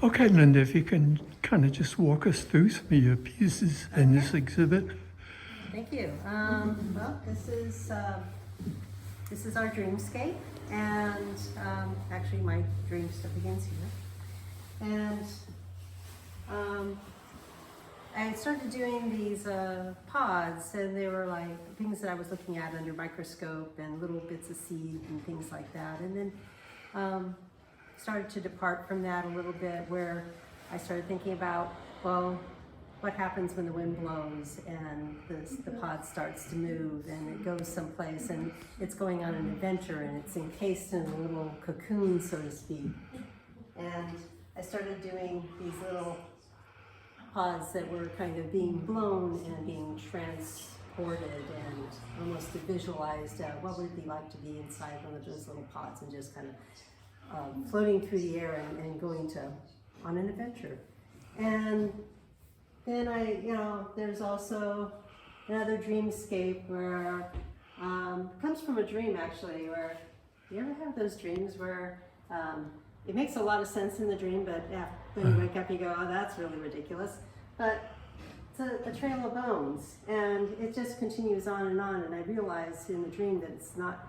Okay, Linda, if you can kind of just walk us through some of your pieces in this exhibit. Thank you. Well, this is our Dreamscape, and actually my dream stuff begins here. And I started doing these pods, and they were like things that I was looking at under microscope and little bits of seed and things like that. And then started to depart from that a little bit, where I started thinking about, well, what happens when the wind blows and the pod starts to move and it goes someplace and it's going on an adventure and it's encased in a little cocoon, so to speak. And I started doing these little pods that were kind of being blown and being transported, and almost visualized what would it be like to be inside one of those little pods and just kind of floating through the air and going on an adventure. And then there's also another dreamscape where comes from a dream, actually, where you ever have those dreams where it makes a lot of sense in the dream, but when you wake up you go, oh, that's really ridiculous. But it's a trail of bones, and it just continues on, and I realized in the dream that it's not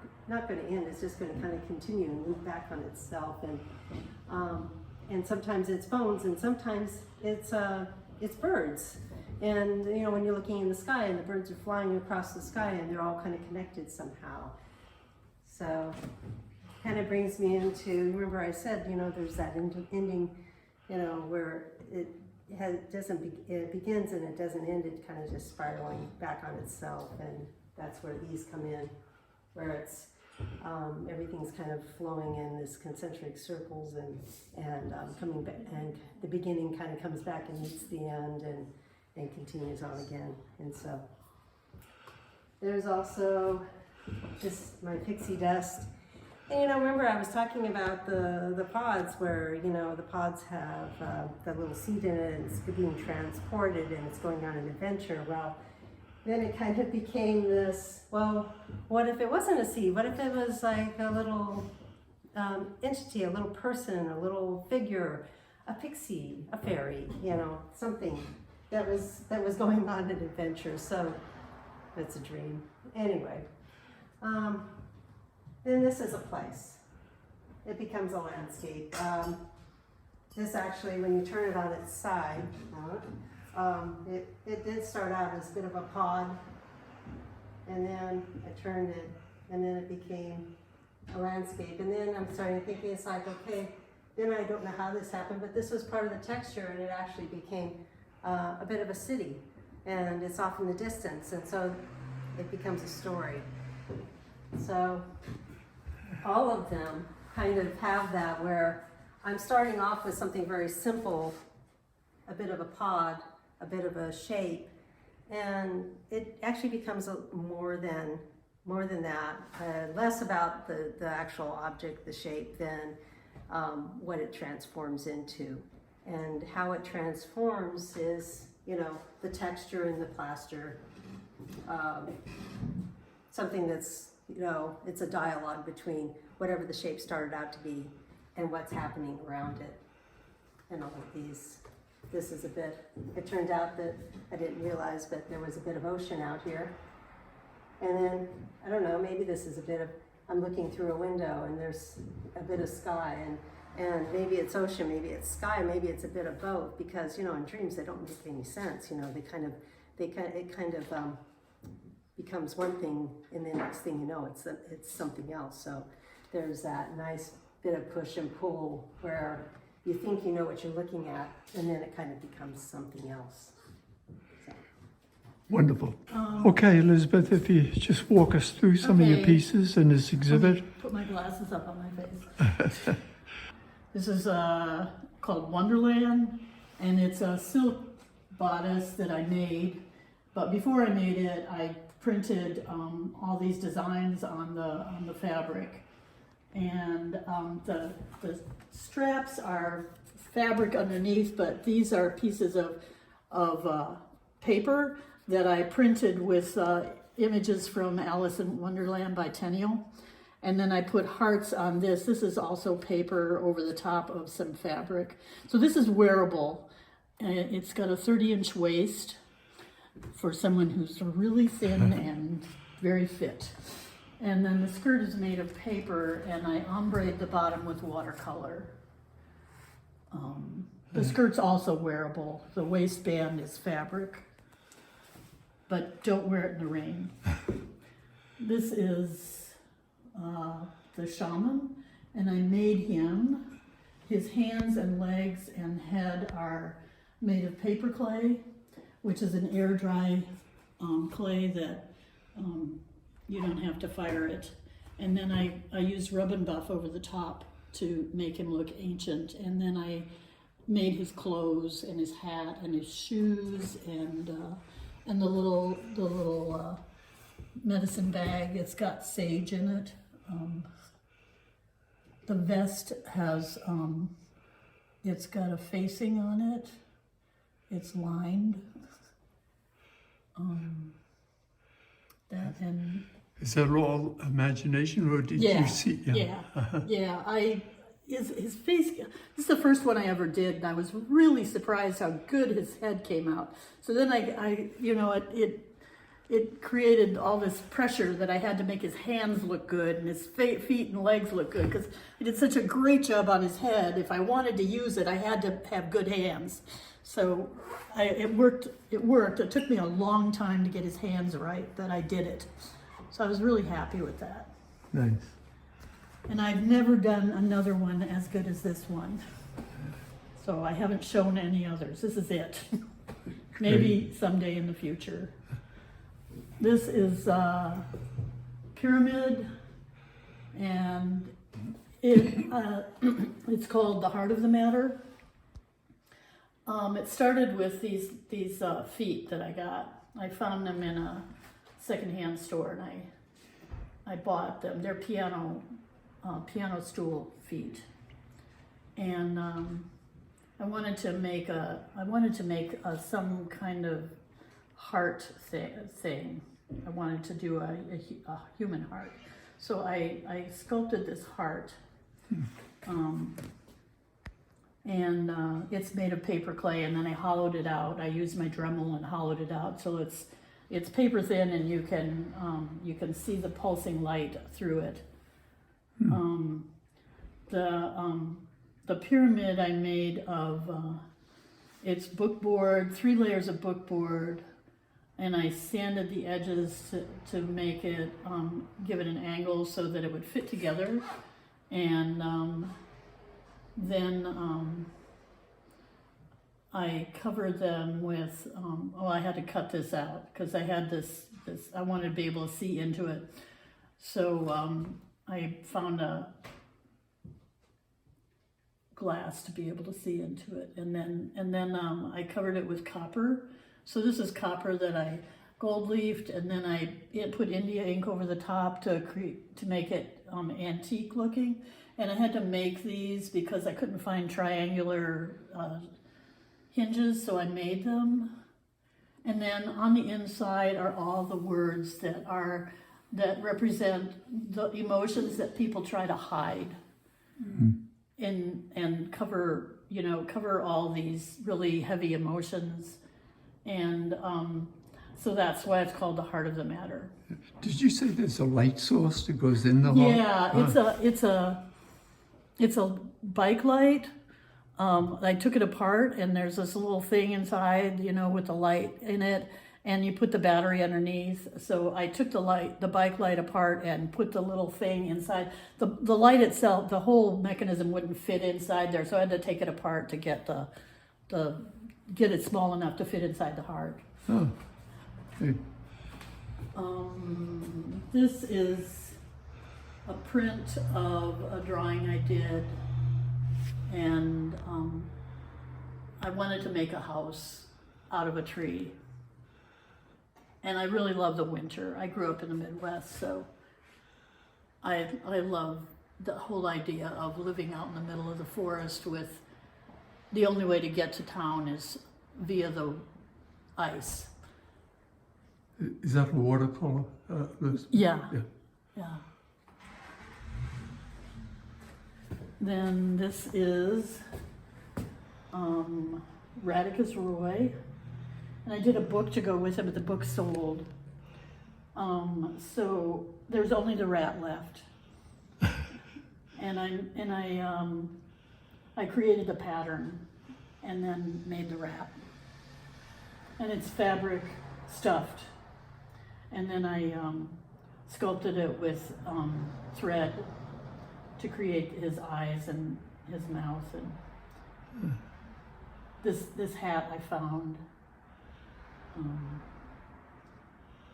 going to end. It's just going to kind of continue and move back on itself, and sometimes it's bones, and sometimes it's birds. And when you're looking in the sky and the birds are flying across the sky and they're all kind of connected somehow. So kind of brings me into, remember I said, there's that ending, where it begins and it doesn't end. It kind of just spiraling back on itself, and that's where these come in, where it's everything's kind of flowing in this concentric circles and coming back, and the beginning kind of comes back and meets the end and continues on again. And so there's also just my pixie dust. And remember I was talking about the pods, where the pods have the little seed in it, and it's being transported and it's going on an adventure. Well, then it kind of became this, well, what if it wasn't a seed? What if it was like a little entity, a little person, a little figure, a pixie, a fairy, something that was going on an adventure. So it's a dream. Anyway, then this is a place. It becomes a landscape. This actually, when you turn it on its side, it did start out as a bit of a pod, and then I turned it, and then it became a landscape. And then I'm starting thinking, it's like, okay, then I don't know how this happened, but this was part of the texture, and it actually became a bit of a city, and it's off in the distance, and so it becomes a story. So all of them kind of have that, where I'm starting off with something very simple, a bit of a pod, a bit of a shape, and it actually becomes more than that, less about the actual object, the shape, than what it transforms into. And how it transforms is, the texture in the plaster, something that's, it's a dialogue between whatever the shape started out to be and what's happening around it. And all of these. This is a bit, it turned out that I didn't realize, but there was a bit of ocean out here. And then, I don't know, maybe this is a bit of, I'm looking through a window and there's a bit of sky, and maybe it's ocean, maybe it's sky, maybe it's a bit of both, because, in dreams they don't make any sense, it kind of becomes one thing, and the next thing you know, it's something else. So there's that nice bit of push and pull where you think you know what you're looking at, and then it kind of becomes something else. So. Wonderful. Okay, Elizabeth, if you just walk us through some of your pieces in this exhibit. Put my glasses up on my face. This is called Wonderland, and it's a silk bodice that I made. But before I made it, I printed all these designs on the fabric. And the straps are fabric underneath, but these are pieces of paper that I printed with images from Alice in Wonderland by Tenniel. And then I put hearts on this. This is also paper over the top of some fabric. So this is wearable. And it's got a 30-inch waist for someone who's really thin and very fit. And then the skirt is made of paper, and I ombre'd the bottom with watercolor. The skirt's also wearable. The waistband is fabric, but don't wear it in the rain. This is the Shaman, and I made him. His hands and legs and head are made of paper clay, which is an air dry clay that you don't have to fire it. And then I used rub and buff over the top to make him look ancient. And then I made his clothes and his hat and his shoes and the little medicine bag. It's got sage in it. The vest has it's got a facing on it. It's lined. That and Is that all imagination, or did you see? His face. This is the first one I ever did, and I was really surprised how good his head came out. So then it created all this pressure that I had to make his hands look good and his feet and legs look good, because I did such a great job on his head. If I wanted to use it, I had to have good hands. So it worked. It took me a long time to get his hands right, but I did it. So I was really happy with that. Nice. And I've never done another one as good as this one. So I haven't shown any others. This is it. Maybe someday in the future. This is pyramid, and it's called The Heart of the Matter. It started with these feet that I got. I found them in a secondhand store, and I bought them. They're piano stool feet, and I wanted to make some kind of heart thing. I wanted to do a human heart, so I sculpted this heart. And it's made of paper clay, and then I hollowed it out. I used my Dremel and hollowed it out, so it's paper thin, and you can see the pulsing light through it. The pyramid I made of it's bookboard, 3 layers of bookboard, and I sanded the edges to make it give it an angle so that it would fit together, and then I covered them with, I had to cut this out because I had this, I wanted to be able to see into it. So I found a glass to be able to see into it. And then I covered it with copper. So this is copper that I gold leafed, and then I put India ink over the top to make it antique looking. And I had to make these because I couldn't find triangular hinges, so I made them. And then on the inside are all the words that represent the emotions that people try to hide, and cover all these really heavy emotions. And so that's why it's called The Heart of the Matter. Did you say there's a light source that goes in the heart? Yeah, it's a bike light. I took it apart, and there's this little thing inside, with the light in it, and you put the battery underneath. So I took the bike light apart and put the little thing inside. The light itself, the whole mechanism wouldn't fit inside there, so I had to take it apart to get get it small enough to fit inside the heart. Oh, okay. This is a print of a drawing I did, and I wanted to make a house out of a tree. And I really love the winter. I grew up in the Midwest, so I love the whole idea of living out in the middle of the forest with the only way to get to town is via the ice. Is that a watercolor? Yeah. Then this is Radicus Roy. And I did a book to go with it, but the book sold. So there's only the rat left. And I created the pattern and then made the rat. And it's fabric stuffed. And then I sculpted it with thread to create his eyes and his mouth. And this hat I found.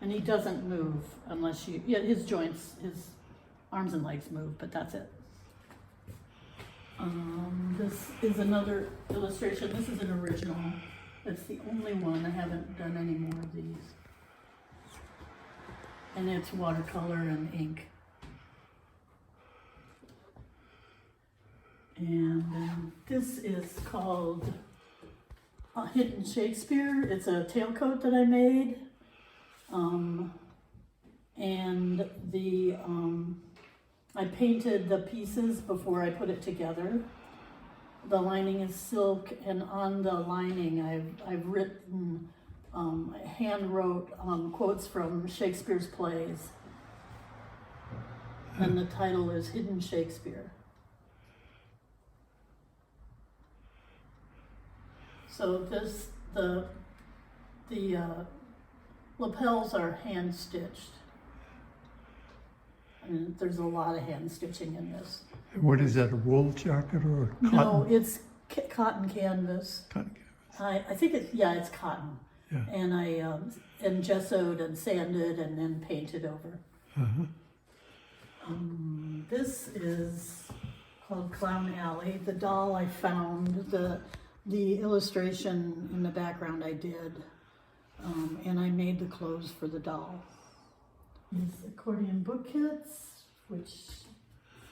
And he doesn't move unless you, yeah, his joints, his arms and legs move, but that's it. This is another illustration. This is an original. It's the only one. I haven't done any more of these. And it's watercolor and ink. And then this is called Hidden Shakespeare. It's a tailcoat that I made. And I painted the pieces before I put it together. The lining is silk, and on the lining I've written, hand wrote quotes from Shakespeare's plays. And the title is Hidden Shakespeare. So the lapels are hand stitched. I mean, there's a lot of hand stitching in this. What is that, a wool jacket or cotton? No, it's cotton canvas. Cotton canvas. I think it's cotton. Yeah. And I gessoed and sanded and then painted over. This is called Clown Alley. The doll I found, the illustration in the background I did, and I made the clothes for the doll. These accordion book kits, which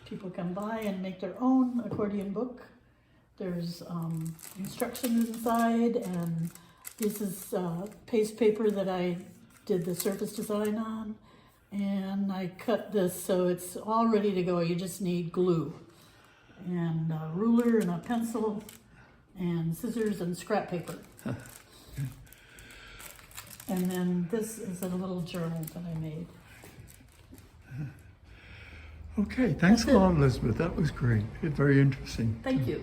people can buy and make their own accordion book. There's instructions inside, and this is paste paper that I did the surface design on, and I cut this so it's all ready to go. You just need glue and a ruler and a pencil and scissors and scrap paper. And then this is a little journal that I made. Okay, thanks a lot, Elizabeth. That was great. Very interesting. Thank you.